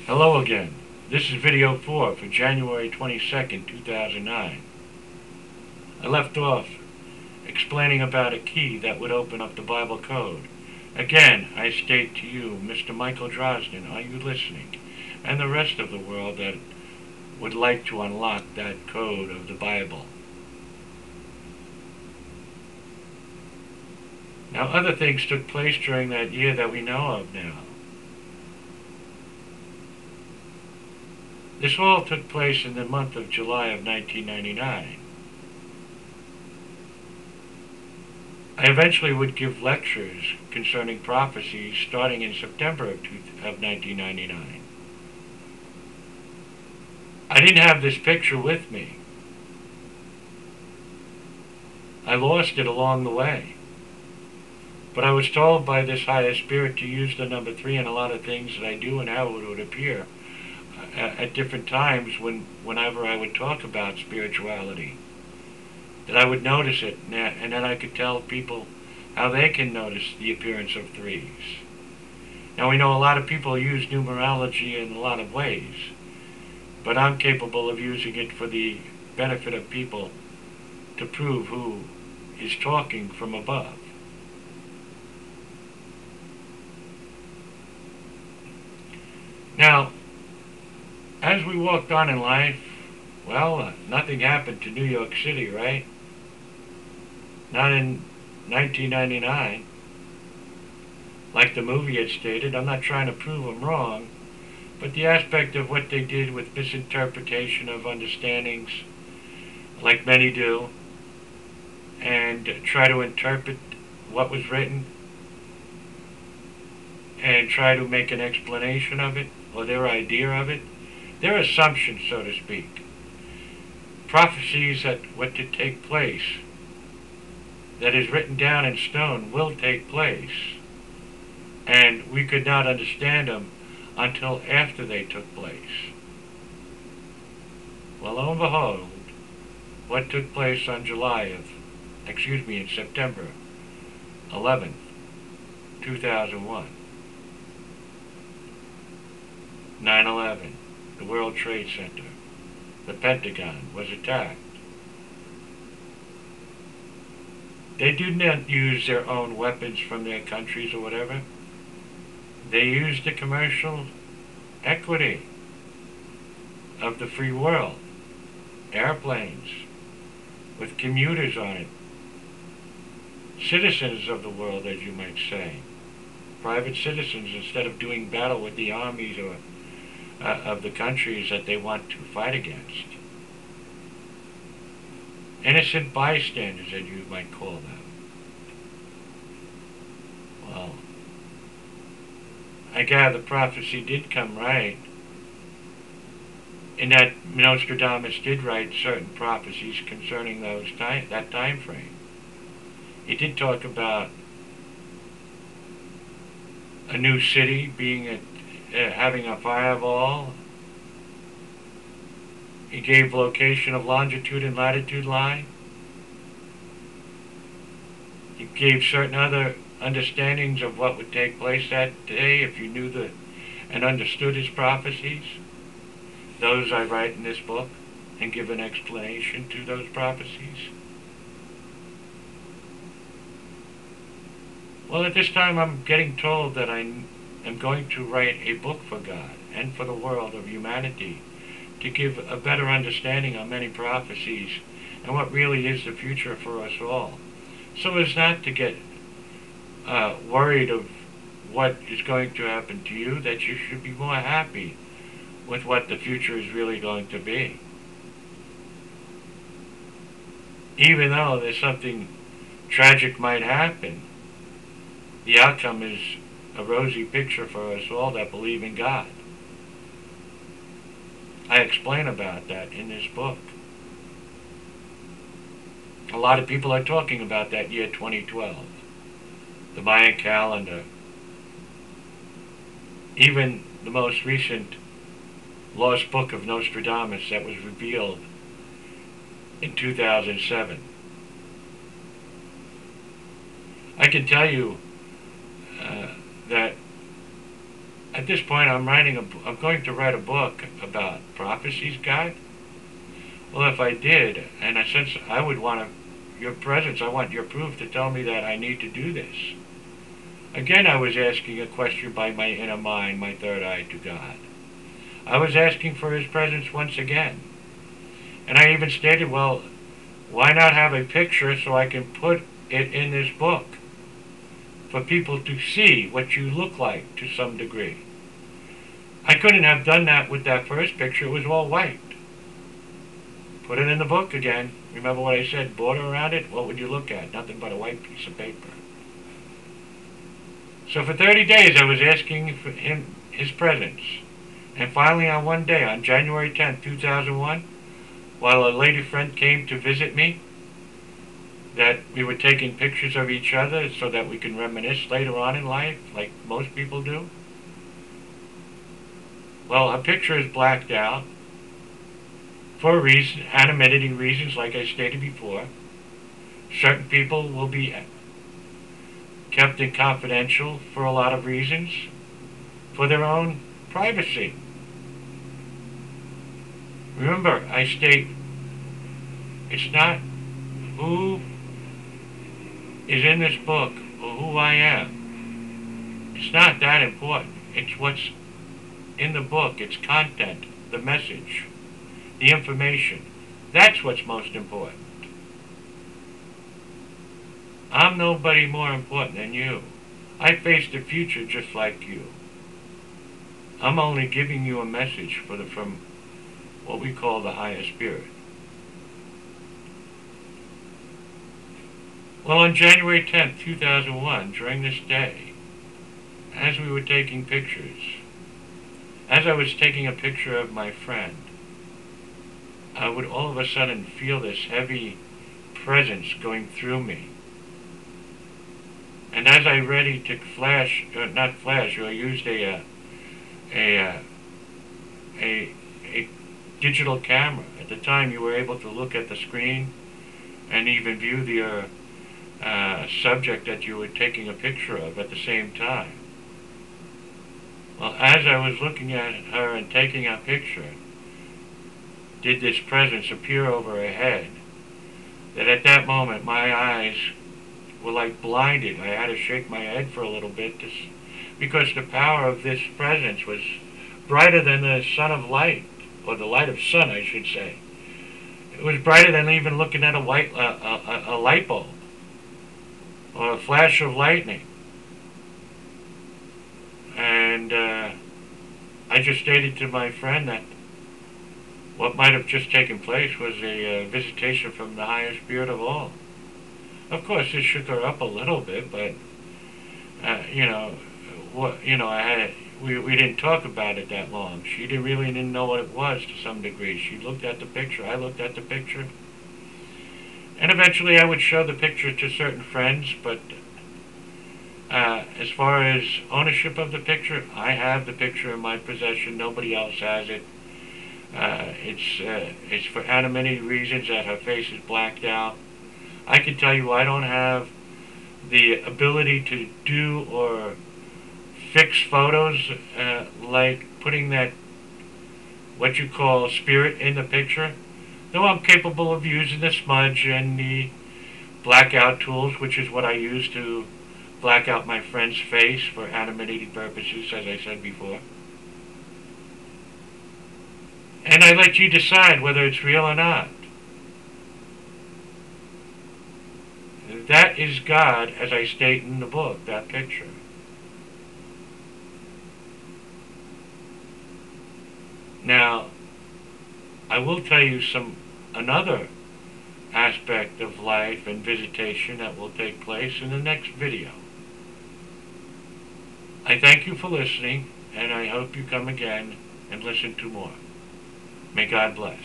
Hello again. This is video 4 for January 22nd, 2009. I left off explaining about a key that would open up the Bible code. Again, I state to you, Mr. Michael Drosden, are you listening? And the rest of the world that would like to unlock that code of the Bible. Now, other things took place during that year that we know of now. This all took place in the month of July of 1999. I eventually would give lectures concerning prophecies starting in September of 1999. I didn't have this picture with me. I lost it along the way. But I was told by this higher spirit to use the number 3 in a lot of things that I do and how it would appear at different times whenever I would talk about spirituality. That I would notice it, and then I could tell people how they can notice the appearance of 3s. Now we know a lot of people use numerology in a lot of ways, but I'm capable of using it for the benefit of people to prove who is talking from above. Now, as we walked on in life, well, nothing happened to New York City, right? Not in 1999. Like the movie had stated, I'm not trying to prove them wrong, but the aspect of what they did with misinterpretation of understandings, like many do, and try to interpret what was written, and try to make an explanation of it, or their idea of it, their assumption, so to speak. Prophecies that what to take place, that is written down in stone, will take place. And we could not understand them until after they took place. Well, lo and behold, what took place on in September 11th, 2001. 9/11, the World Trade Center, the Pentagon was attacked. They did not use their own weapons from their countries or whatever. They used the commercial equity of the free world. Airplanes with commuters on it. Citizens of the world, as you might say. Private citizens, instead of doing battle with the armies or of the countries that they want to fight against. Innocent bystanders, as you might call them. Well, I gather the prophecy did come right, in that Nostradamus did write certain prophecies concerning that time frame. He did talk about a new city being having a fireball. He gave location of longitude and latitude line. He gave certain other understandings of what would take place that day if you knew and understood his prophecies. Those I write in this book and give an explanation to those prophecies. Well, at this time I'm getting told that I am going to write a book for God and for the world of humanity to give a better understanding on many prophecies and what really is the future for us all, so as not to get worried of what is going to happen to you, that you should be more happy with what the future is really going to be. Even though there's something tragic might happen, the outcome is a rosy picture for us all that believe in God. I explain about that in this book. A lot of people are talking about that year 2012, the Mayan calendar. Even the most recent lost book of Nostradamus that was revealed in 2007. I can tell you that at this point, I'm going to write a book about Prophecies, God. Well, if I did, and since I would want your presence, I want your proof to tell me that I need to do this. Again, I was asking a question by my inner mind, my third eye, to God. I was asking for His presence once again. And I even stated, well, why not have a picture so I can put it in this book for people to see what you look like to some degree. I couldn't have done that with that first picture. It was all white. Put it in the book again. Remember what I said, border around it? What would you look at? Nothing but a white piece of paper. So for 30 days I was asking for His presence. And finally on one day, on January 10th, 2001, while a lady friend came to visit me, that we were taking pictures of each other so that we can reminisce later on in life, like most people do. Well, a picture is blacked out for a reason, anonymity reasons, like I stated before. Certain people will be kept in confidential for a lot of reasons, for their own privacy. Remember, I state, it's not who is in this book or who I am. It's not that important. It's what's in the book, its content, the message, the information. That's what's most important. I'm nobody more important than you. I face the future just like you. I'm only giving you a message from what we call the higher spirit. Well, on January 10th, 2001, during this day, as we were taking pictures, as I was taking a picture of my friend, I would all of a sudden feel this heavy presence going through me. And as I ready to flash, not flash, or used a digital camera. At the time, you were able to look at the screen and even view the subject that you were taking a picture of at the same time. Well, as I was looking at her and taking a picture, did this presence appear over her head, that at that moment my eyes were like blinded. I had to shake my head for a little bit because the power of this presence was brighter than the sun of light, or the light of sun, I should say. It was brighter than even looking at a light bulb or a flash of lightning. And I just stated to my friend that what might have just taken place was a visitation from the higher spirit of all. Of course, it shook her up a little bit, but we didn't talk about it that long. She didn't know what it was to some degree. She looked at the picture. I looked at the picture, and eventually I would show the picture to certain friends. But as far as ownership of the picture, I have the picture in my possession. Nobody else has it. It's for anonymity reasons that her face is blacked out. I can tell you I don't have the ability to do or fix photos like putting that, what you call, spirit in the picture. Though I'm capable of using the smudge and the blackout tools, which is what I use to black out my friend's face for anonymity purposes, as I said before. And I let you decide whether it's real or not. That is God, as I state in the book, that picture. Now, I will tell you another aspect of life and visitation that will take place in the next video. I thank you for listening, and I hope you come again and listen to more. May God bless.